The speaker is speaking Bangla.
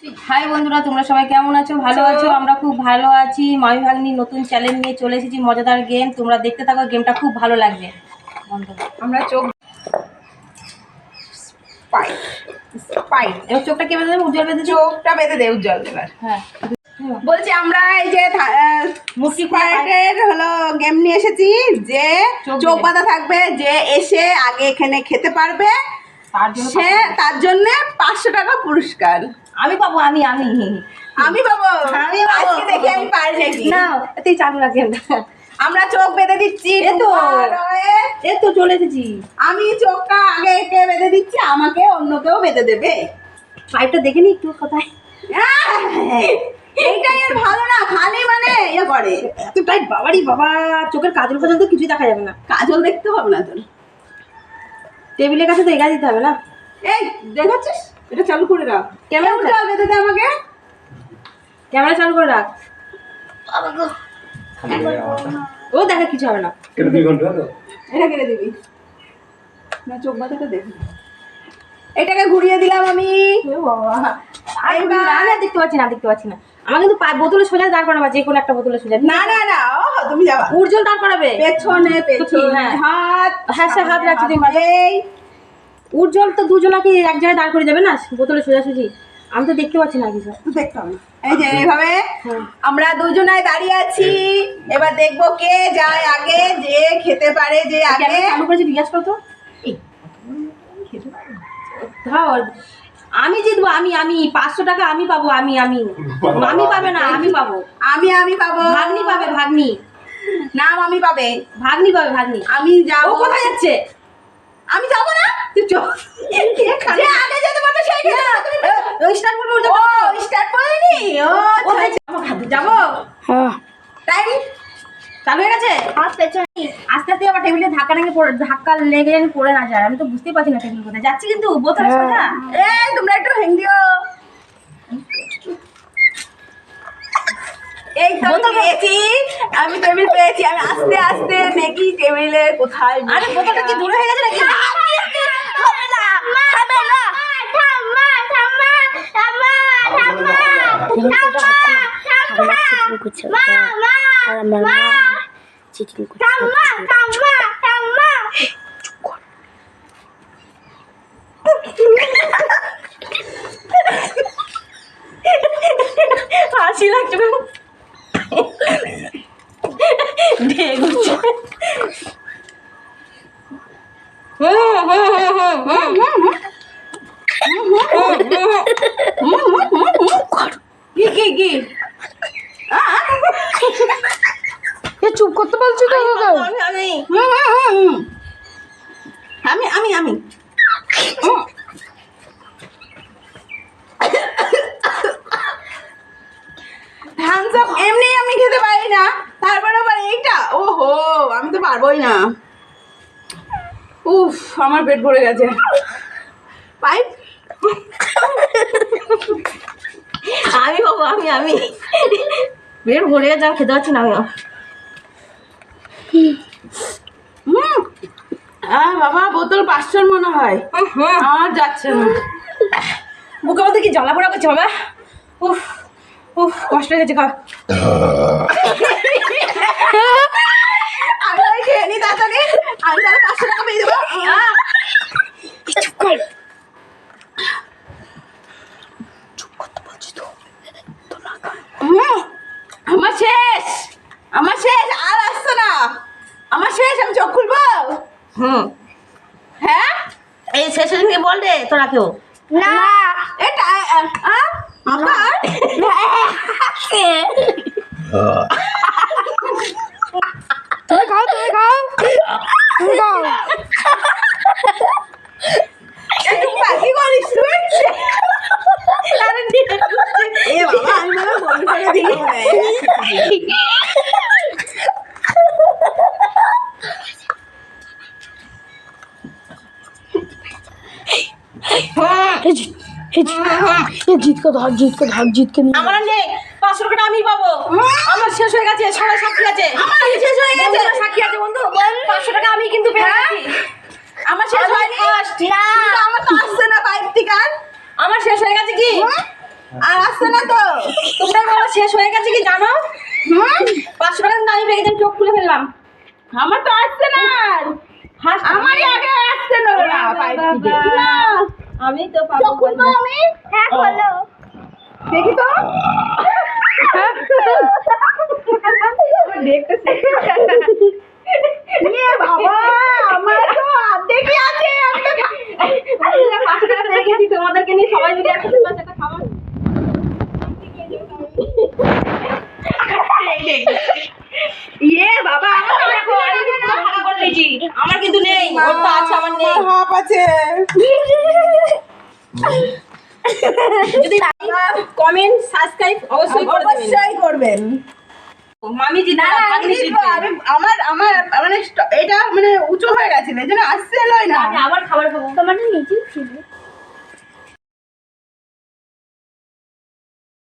हाय बंधुरा तुम्हारा सबाई केमन आछो भालो आछो आमरा खूब भालो आछि मामी भाग्नी नतून चैलेंज निये चले एसेछि मजादार गेम तोमरा देखते थाको गेमटा खूब भालो लागबे আমরা চোখ এবার চোখটা কে বেঁধে দেবে উজ্জ্বল বেঁধে চোখটা বেঁধে দে উজ্জ্বল এবার হ্যাঁ বলছি আমরা এই যে মুক্তি স্পাইডারের হলো গেম নিয়ে এসেছি যে চোখ বাঁধা থাকবে যে এসে আগে এখানে খেতে পারবে সে তার জন্য 500 টাকা পুরস্কার আমি পাবো আমি আমি আমি পাবো আজকে দেখি আমি পারি নাকি না তুই চালু রাখ গেমটা আমরা চোখ বেঁধে দিচ্ছি এ তো চলে এসেছি আমি চোখটা আগে একে বেঁধে দিচ্ছি আমাকে অন্য কেউ বেঁধে দেবে পাইপটা দেখে নি একটু কোথায় এইটাই আর ভালো না খালি মানে ইয়ে করে এত টাইট বাবারি বাবা চোখের কাজল পর্যন্ত কিছুই দেখা যাবে না কাজল দেখতে হবে না তোর টেবিলের কাছে তো এগা দিতে হবে না এই দেখাচ্ছিস এটা চালু করে রাখ ক্যামেরা উজ্জ্বল বেঁধে দে আমাকে ক্যামেরা চালু করে রাখ ও দেখা কিছু হবে না এটা 2 ঘন্টা তো এটা কেটে দিবি না চোখ বাঁধাটা দেখি এটাকে ঘুরিয়ে দিলাম আমি না দেখতে পাচ্ছি না আমার কিন্তু বোতলে সোজা দাঁড় করাবা যে কোনো একটা বোতলে সোজা না না না ও তুমি যাবা উজ্জ্বল দাঁড় করাবে পেছনে হাত হ্যাঁ সে হাত রাখছি তুমি এই উজ্জ্বল তো দুজনাকে এক জায়গায় দাঁড় করে যাবে না বোতলে সোজাসুজি আমি তো দেখতে পাচ্ছি না কিছু দেখতে হবে এই যে এইভাবে আমরা দুজনায় দাঁড়িয়ে আছি এবার দেখবো কে যায় আগে যে খেতে পারে যে আগে চালু করেছি জিজ্ঞাসা করতো আমি জিতবো আমি 500 টাকা আমি পাবো আমি মামি পাবে না আমি পাবো আমি পাবো ভাগ্নি পাবে ভাগ্নি নাম আমি পাবে ভাগ্নি পাবে ভাগ্নি আমি যাবো কোথায় যাচ্ছে আমি যাবো না তুই চল যে আগে যেতে পারবে সেই ওই স্টার্ট করবে ও স্টার্ট করেনি ও যাবো হ্যাঁ টাইম চালু হয়ে গেছে আস্তে আস্তে আবার টেবিলে ধাক্কা লেগে জানি পড়ে না যায় আমি তো বুঝতেই পারছি না টেবিল কোথায় যাচ্ছি কিন্তু বোতলে সোজা এই তোমরা একটু হ্যাং দিও এই তো পেয়েছি আমি টেবিল পেয়েছি আমি আস্তে আস্তে দেখি টেবিলে কোথায় আরে বোতলটা কি দূরে হয়ে গেছে নাকি হবে না হবে না হাসি লাগছে কি চুপ করতে বলছি তো আমি এমনি আমি খেতে পারি না তারপরে আবার এইটা ওহো আমি তো পারবোই না উফ আমার পেট ভরে গেছে পাইপ আমি বাবু আমি পেট ভরে গেছে আমি খেতে পারছি না আমি বাবা বোতল 500 মনে হয় আমার যাচ্ছে না বুকের মধ্যে কি জ্বালা পোড়া করছে বাবা উফ উফ কষ্ট হয়ে গেছে আমি ওই খেয়ে নি তাড়াতাড়ি আমি তাহলে 500 টাকা পেয়ে দেবো চুপ কর চুপ করতে বলছি তো আমার শেষ আর আসছে না আমার শেষ আমি চোখ খুলবো হ্যাঁ এই শেষে নিয়ে বল রে তোরা কেউ না এটা আমার তুমি খাও একটু বাকি করিস তুই এ বাবা আমি বন্ধ করে দিই জিত কে নিয়ে আমার নেই 500 টাকা আমি পাবো আমার শেষ হয়ে গেছে সবাই সাক্ষী আছে আমার শেষ হয়ে গেছে সাক্ষী আছে বন্ধু 500 টাকা আমি কিন্তু পেয়ে গেছি আমার শেষ হয়নি ফার্স্ট না আমার তো আসছে না 5 টিকার আমার শেষ হয়ে গেছে কি আর আসছে না তো। তোমরা বলো শেষ হয়ে গেছে কি জানো? হুম 500 টাকা কিন্তু আমি পেয়ে গেছি, চোখ খুলে ফেললাম। আমার তো আসছে না আর। আমারই আগে আসছে না ওরা না আমি তো পাবো। চোখ খুলবো আমি। হ্যাঁ খোলো। দেখি তো দেখতেছি এ বাবা আমার তো অর্ধেকই আছে। আমি তো 500 টাকা পেয়ে গেছি, তোমাদেরকে নিয়ে সবাই মিলে একসাথে বসে একটা খাবার। ইয়ে বাবা ভাগ করে নিয়েছি। আমার কিন্তু নেই, ওর তো আছে, আমার নেই। হাফ আছে। যদি কমেন্ট সাবস্ক্রাইব অবশ্যই করে দেবেন। অবশ্যই করবেন। মামি জিতবে না না, না, ভাগ্নি আমি জিতবে। আমি আমার আমার মানে এটা মানে উঁচু হয়ে গেছিল এই জন্য আসছে নয় না। আমি আবার খাবার খাবো। তোমাদের নিচে ছিল।